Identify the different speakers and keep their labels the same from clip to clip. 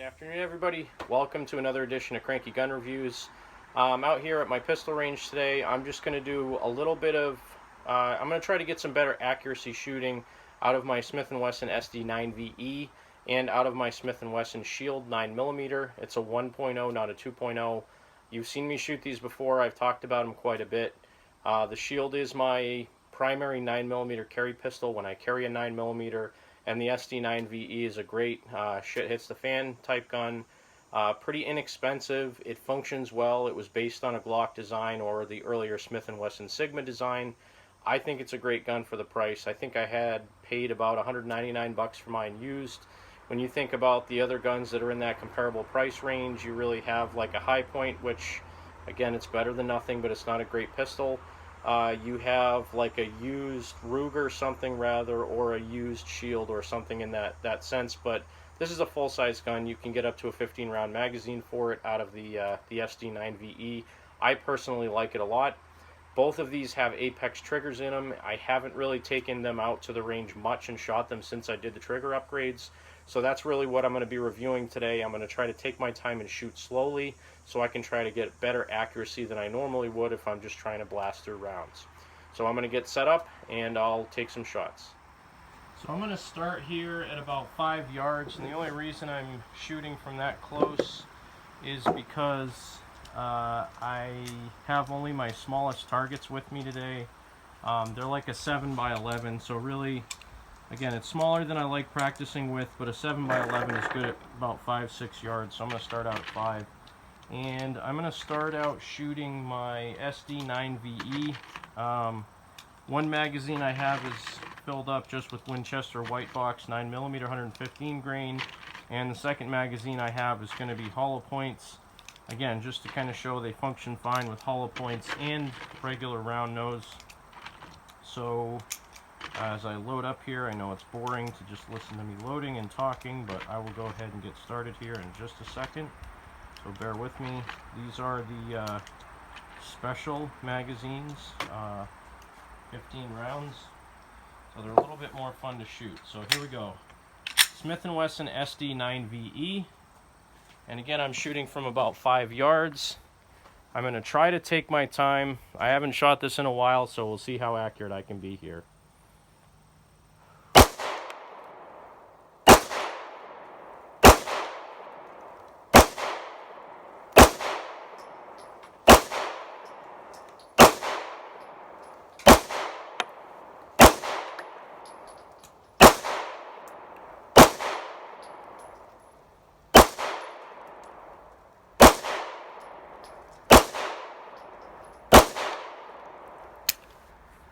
Speaker 1: Good afternoon, everybody. Welcome to another edition of Cranky Gun Reviews. I'm out here at my pistol range today. I'm just going to do a little bit of, I'm going to try to get some better accuracy shooting out of my Smith and Wesson SD9VE and out of my Smith and Wesson Shield 9mm. It's a 1.0, not a 2.0. You've seen me shoot these before. I've talked about them quite a bit. The Shield is my primary 9mm carry pistol when I carry a 9mm. And the SD9VE is a great shit hits the fan type gun. Pretty inexpensive. It functions well. It was based on a Glock design or the earlier Smith and Wesson Sigma design. I think it's a great gun for the price. I think I had paid about $199 for mine used. When you think about the other guns that are in that comparable price range, you really have like a High Point, which again, it's better than nothing, but it's not a great pistol. You have like a used Ruger something rather, or a used Shield or something in that sense, but this is a full-size gun. You can get up to a 15-round magazine for it out of the SD9VE. I personally like it a lot. Both of these have Apex triggers in them. I haven't really taken them out to the range much and shot them since I did the trigger upgrades. So that's really what I'm going to be reviewing today. I'm going to try to take my time and shoot slowly so I can try to get better accuracy than I normally would if I'm just trying to blast through rounds. So I'm going to get set up and I'll take some shots. So I'm going to start here at about 5 yards, and the only reason I'm shooting from that close is because I have only my smallest targets with me today. They're like a 7x11, so really, again, it's smaller than I like practicing with, but a 7x11 is good at about 5-6 yards, so I'm going to start out at 5. And I'm going to start out shooting my SD9VE. One magazine I have is filled up just with Winchester White Box 9mm 115 grain, and the second magazine I have is going to be hollow points. Again, just to kind of show they function fine with hollow points and regular round nose. So as I load up here, I know it's boring to just listen to me loading and talking, but I will go ahead and get started here in just a second. So bear with me. These are the special magazines, 15 rounds. So they're a little bit more fun to shoot. So here we go. Smith and Wesson SD9VE. And again, I'm shooting from about 5 yards. I'm going to try to take my time. I haven't shot this in a while, so we'll see how accurate I can be here.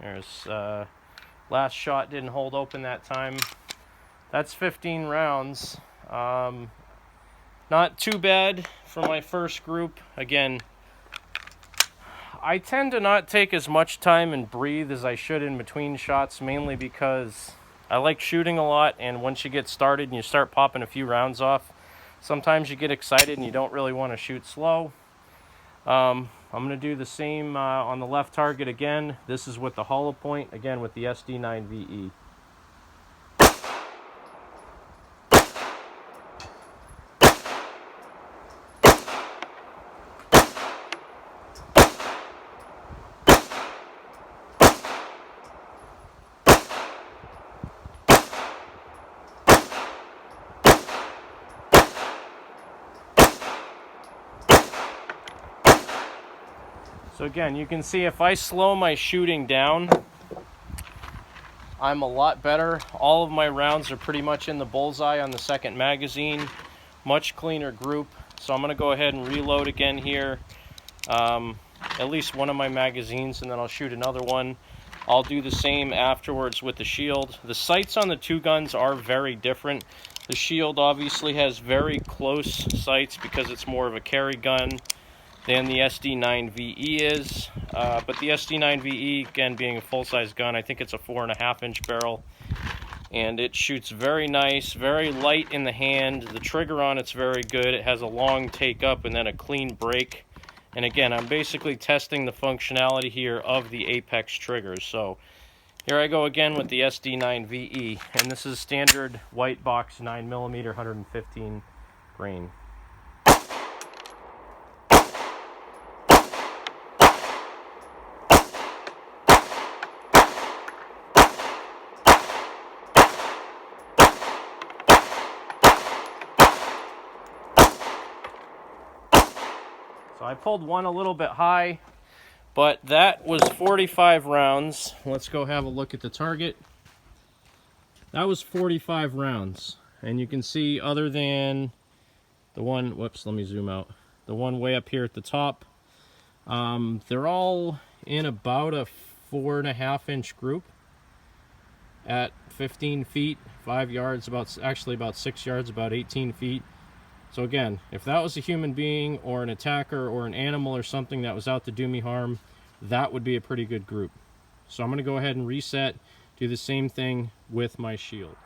Speaker 1: There's last shot didn't hold open that time. That's 15 rounds. Not too bad for my first group. Again, I tend to not take as much time and breathe as I should in between shots, mainly because I like shooting a lot, and once you get started and you start popping a few rounds off, sometimes you get excited and you don't really want to shoot slow. I'm going to do the same on the left target again. This is with the hollow point, again with the SD9VE. So again, you can see if I slow my shooting down, I'm a lot better. All of my rounds are pretty much in the bullseye on the second magazine. Much cleaner group. So I'm going to go ahead and reload again here. At least one of my magazines, and then I'll shoot another one. I'll do the same afterwards with the Shield. The sights on the two guns are very different. The Shield obviously has very close sights because it's more of a carry gun than the SD9VE is, but the SD9VE, again, being a full-size gun, I think it's a 4.5-inch barrel, and it shoots very nice, very light in the hand. The trigger on it's very good. It has a long take-up and then a clean break, and again, I'm basically testing the functionality here of the Apex triggers. So here I go again with the SD9VE, and this is standard white box 9mm 115 grain. So I pulled one a little bit high, but that was 45 rounds. Let's go have a look at the target. That was 45 rounds. And you can see, other than the one, whoops, let me zoom out. The one way up here at the top, they're all in about a 4.5-inch group at 15 feet, 5 yards, actually about 6 yards, about 18 feet. So again, if that was a human being or an attacker or an animal or something that was out to do me harm, that would be a pretty good group. So I'm going to go ahead and reset, do the same thing with my Shield.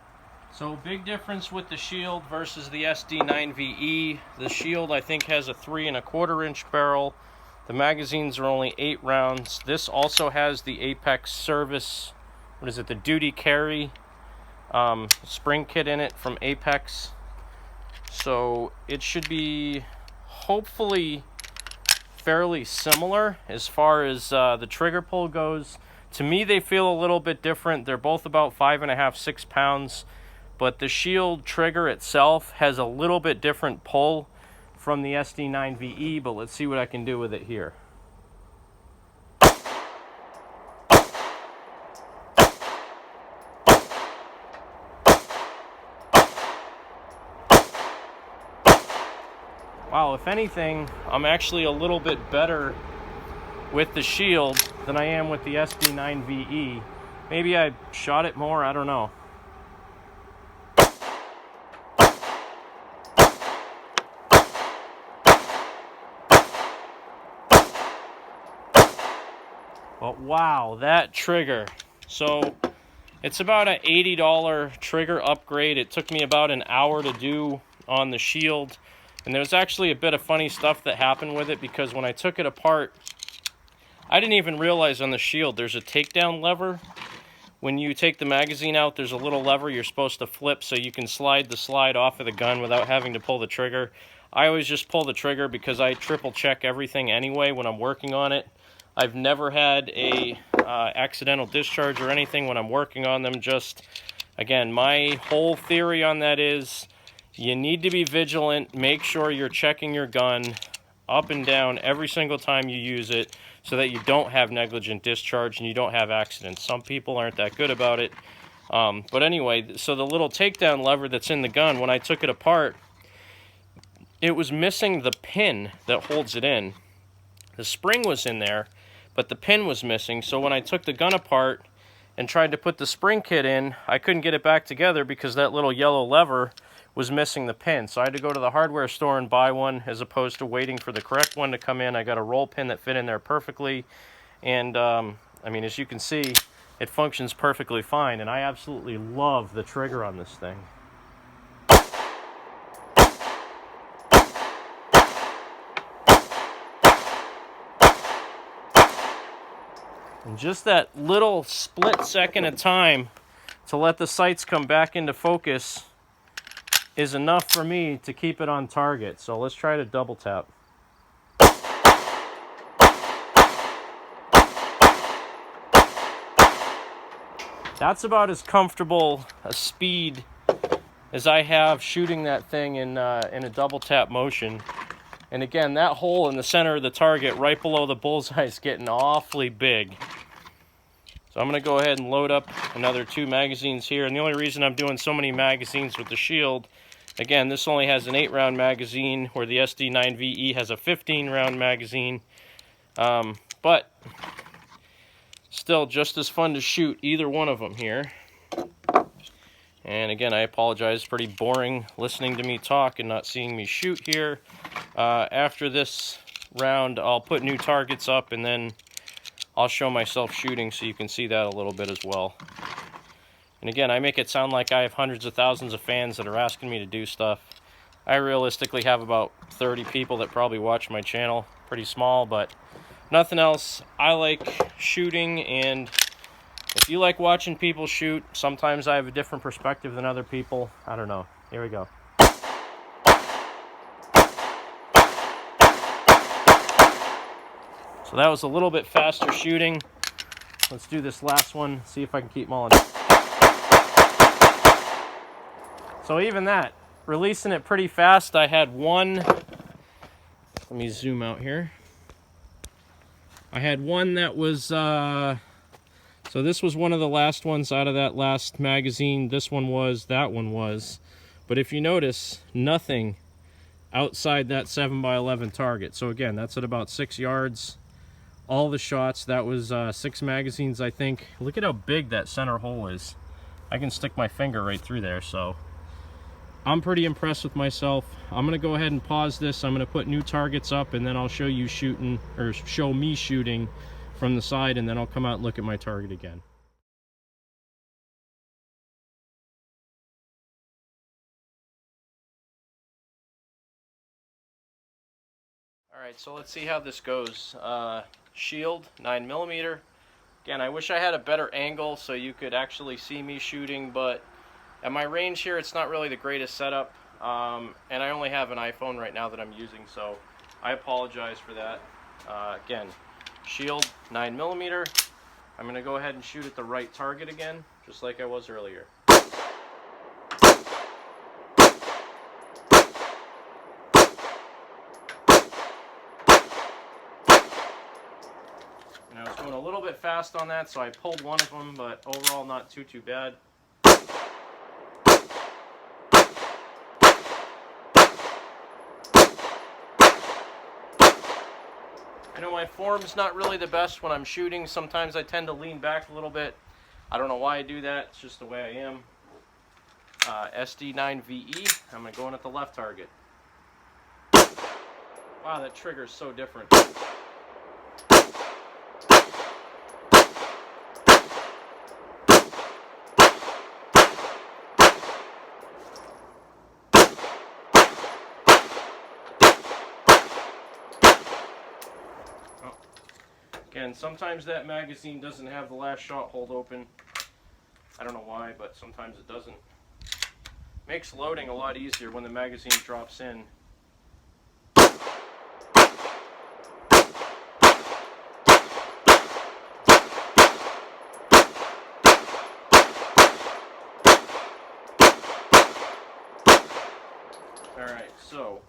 Speaker 1: So big difference with the Shield versus the SD9VE. The Shield, I think, has a 3.25-inch barrel. The magazines are only 8 rounds. This also has the Apex Service, what is it, the Duty Carry spring kit in it from Apex. So it should be hopefully fairly similar as far as the trigger pull goes. To me, they feel a little bit different. They're both about 5.5, 6 pounds, but the Shield trigger itself has a little bit different pull from the SD9VE, but let's see what I can do with it here. Wow, if anything, I'm actually a little bit better with the Shield than I am with the SD9VE. Maybe I shot it more, I don't know. But wow, that trigger. So it's about an $80 trigger upgrade. It took me about an hour to do on the Shield. And there was actually a bit of funny stuff that happened with it, because when I took it apart, I didn't even realize on the Shield there's a takedown lever. When you take the magazine out, there's a little lever you're supposed to flip so you can slide the slide off of the gun without having to pull the trigger. I always just pull the trigger because I triple check everything anyway when I'm working on it. I've never had a accidental discharge or anything when I'm working on them. Just, again, my whole theory on that is you need to be vigilant. Make sure you're checking your gun up and down every single time you use it so that you don't have negligent discharge and you don't have accidents. Some people aren't that good about it. But anyway, so the little takedown lever that's in the gun, when I took it apart, it was missing the pin that holds it in. The spring was in there, but the pin was missing. So when I took the gun apart and tried to put the spring kit in, I couldn't get it back together because that little yellow lever was missing the pin. So I had to go to the hardware store and buy one as opposed to waiting for the correct one to come in. I got a roll pin that fit in there perfectly. And I mean, as you can see, it functions perfectly fine. And I absolutely love the trigger on this thing. And just that little split second of time to let the sights come back into focus is enough for me to keep it on target. So let's try to double tap. That's about as comfortable a speed as I have shooting that thing in a double tap motion. And again, that hole in the center of the target right below the bullseye is getting awfully big. So I'm going to go ahead and load up another 2 magazines here. And the only reason I'm doing so many magazines with the Shield, again, this only has an 8-round magazine, where the SD9VE has a 15-round magazine. But still just as fun to shoot either one of them here. And again, I apologize, it's pretty boring listening to me talk and not seeing me shoot here. After this round, I'll put new targets up and then I'll show myself shooting so you can see that a little bit as well. And again, I make it sound like I have hundreds of thousands of fans that are asking me to do stuff. I realistically have about 30 people that probably watch my channel. Pretty small, but nothing else. I like shooting, and if you like watching people shoot, sometimes I have a different perspective than other people. I don't know. Here we go. So that was a little bit faster shooting. Let's do this last one, see if I can keep them all in. So even that, releasing it pretty fast. I had one, let me zoom out here. I had one that was, so this was one of the last ones out of that last magazine. This one was, that one was. But if you notice, nothing outside that 7x11 target. So again, that's at about 6 yards. All the shots, that was 6 magazines, I think. Look at how big that center hole is. I can stick my finger right through there, so I'm pretty impressed with myself. I'm gonna go ahead and pause this. I'm gonna put new targets up, and then I'll show you shooting, or show me shooting from the side, and then I'll come out and look at my target again. Alright, so let's see how this goes. Shield, 9mm. Again, I wish I had a better angle so you could actually see me shooting, but at my range here, it's not really the greatest setup, and I only have an iPhone right now that I'm using, so I apologize for that. Again, Shield, 9mm. I'm going to go ahead and shoot at the right target again, just like I was earlier. And I was going a little bit fast on that, so I pulled one of them, but overall not too bad. I know my form's not really the best when I'm shooting. Sometimes I tend to lean back a little bit. I don't know why I do that. It's just the way I am. SD9VE. I'm going to go in at the left target. Wow, that trigger is so different. Again, sometimes that magazine doesn't have the last shot hold open. I don't know why, but sometimes it doesn't. Makes loading a lot easier when the magazine drops in. Alright, so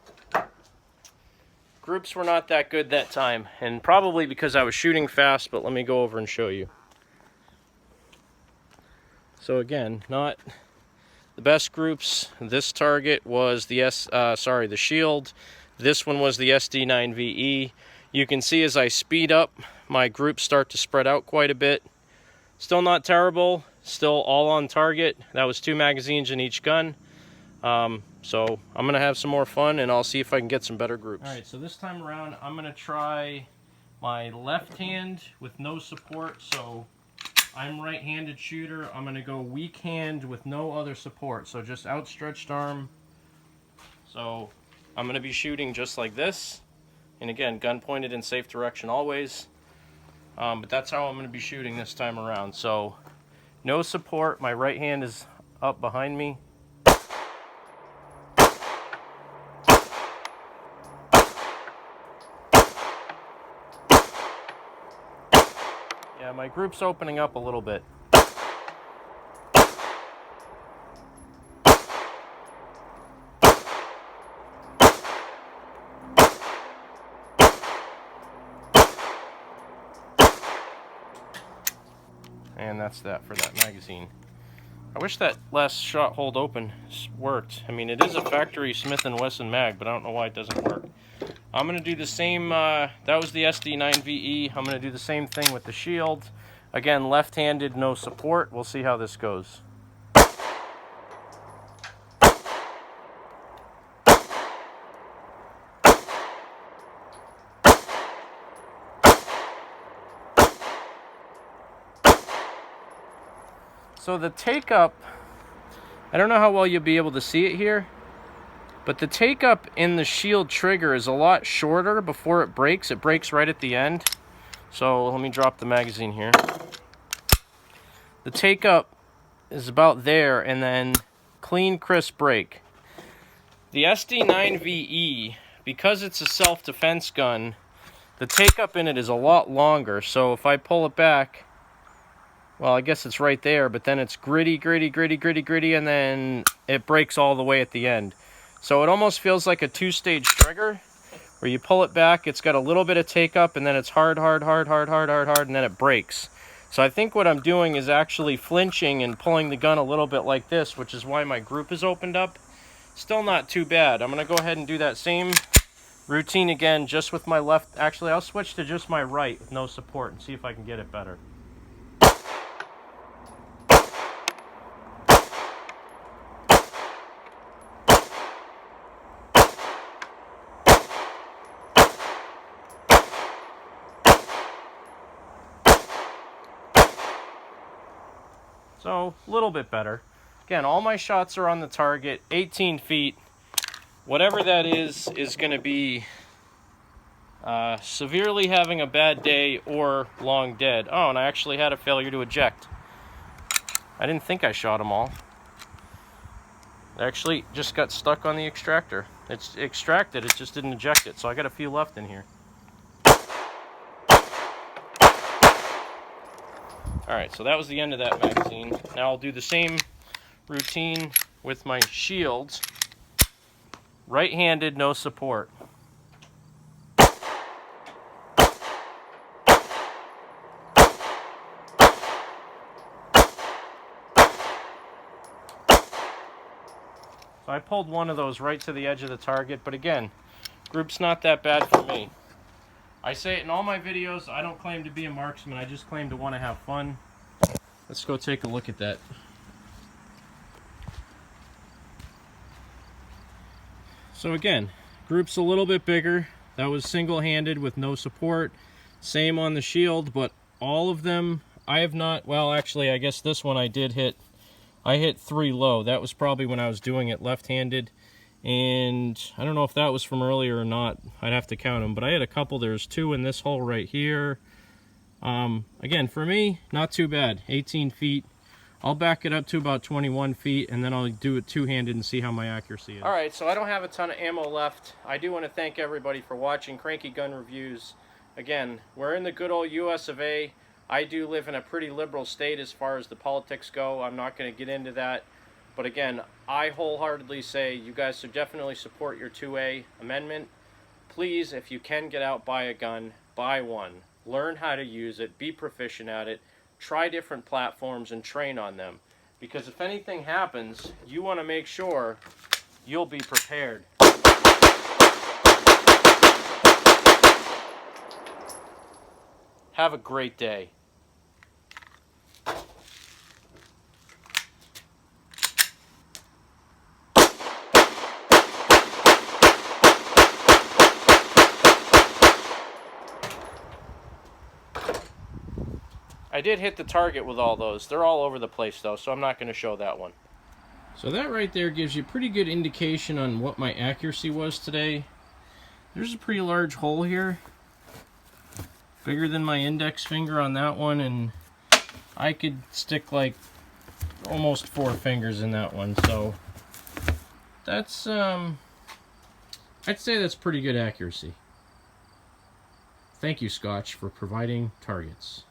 Speaker 1: groups were not that good that time, and probably because I was shooting fast, but let me go over and show you. So again, not the best groups. This target was the the Shield. This one was the SD9VE. You can see as I speed up, my groups start to spread out quite a bit. Still not terrible, still all on target. That was 2 magazines in each gun. So I'm going to have some more fun, and I'll see if I can get some better groups. Alright, so this time around I'm going to try my left hand with no support. So I'm right-handed shooter. I'm going to go weak hand with no other support. So just outstretched arm. So I'm going to be shooting just like this. And again, gun pointed in safe direction always. But that's how I'm going to be shooting this time around. So no support. My right hand is up behind me. Yeah, my group's opening up a little bit. And that's that for that magazine. I wish that last shot hold open worked. I mean, it is a factory Smith and Wesson mag, but I don't know why it doesn't work. I'm going to do the same, that was the SD9VE. I'm going to do the same thing with the Shield. Again, left-handed, no support. We'll see how this goes. So the take-up, I don't know how well you'll be able to see it here, but the take-up in the Shield trigger is a lot shorter before it breaks. It breaks right at the end. So let me drop the magazine here. The take-up is about there, and then clean, crisp break. The SD9VE, because it's a self-defense gun, the take-up in it is a lot longer. So if I pull it back, well, I guess it's right there, but then it's gritty, and then it breaks all the way at the end. So it almost feels like a two-stage trigger, where you pull it back, it's got a little bit of take-up, and then it's hard, and then it breaks. So I think what I'm doing is actually flinching and pulling the gun a little bit like this, which is why my group is opened up. Still not too bad. I'm going to go ahead and do that same routine again, just with my left. Actually, I'll switch to just my right with no support and see if I can get it better. So, a little bit better. Again, all my shots are on the target, 18 feet. Whatever that is going to be severely having a bad day or long dead. Oh, and I actually had a failure to eject. I didn't think I shot them all. It actually just got stuck on the extractor. It's extracted, it just didn't eject it. So I got a few left in here. Alright, so that was the end of that magazine. Now I'll do the same routine with my shields. Right-handed, no support. So I pulled one of those right to the edge of the target, but again, group's not that bad for me. I say it in all my videos, I don't claim to be a marksman, I just claim to want to have fun. Let's go take a look at that. So again, group's a little bit bigger. That was single-handed with no support. Same on the shield, but all of them, I have not, well actually I guess this one I did hit. I hit 3 low. That was probably when I was doing it left-handed. And I don't know if that was from earlier or not. I'd have to count them. But I had a couple. There's 2 in this hole right here. Again, for me, not too bad. 18 feet. I'll back it up to about 21 feet, and then I'll do it two-handed and see how my accuracy is. Alright, so I don't have a ton of ammo left. I do want to thank everybody for watching Cranky Gun Reviews. Again, we're in the good old US of A. I do live in a pretty liberal state as far as the politics go. I'm not going to get into that. But again, I wholeheartedly say you guys should definitely support your 2A amendment. Please, if you can get out, buy a gun, buy one. Learn how to use it, be proficient at it, try different platforms and train on them. Because if anything happens, you want to make sure you'll be prepared. Have a great day. I did hit the target with all those. They're all over the place though, so I'm not going to show that one. So that right there gives you a pretty good indication on what my accuracy was today. There's a pretty large hole here. Bigger than my index finger on that one, and I could stick like almost 4 fingers in that one. So that's, I'd say that's pretty good accuracy. Thank you, Scotch, for providing targets.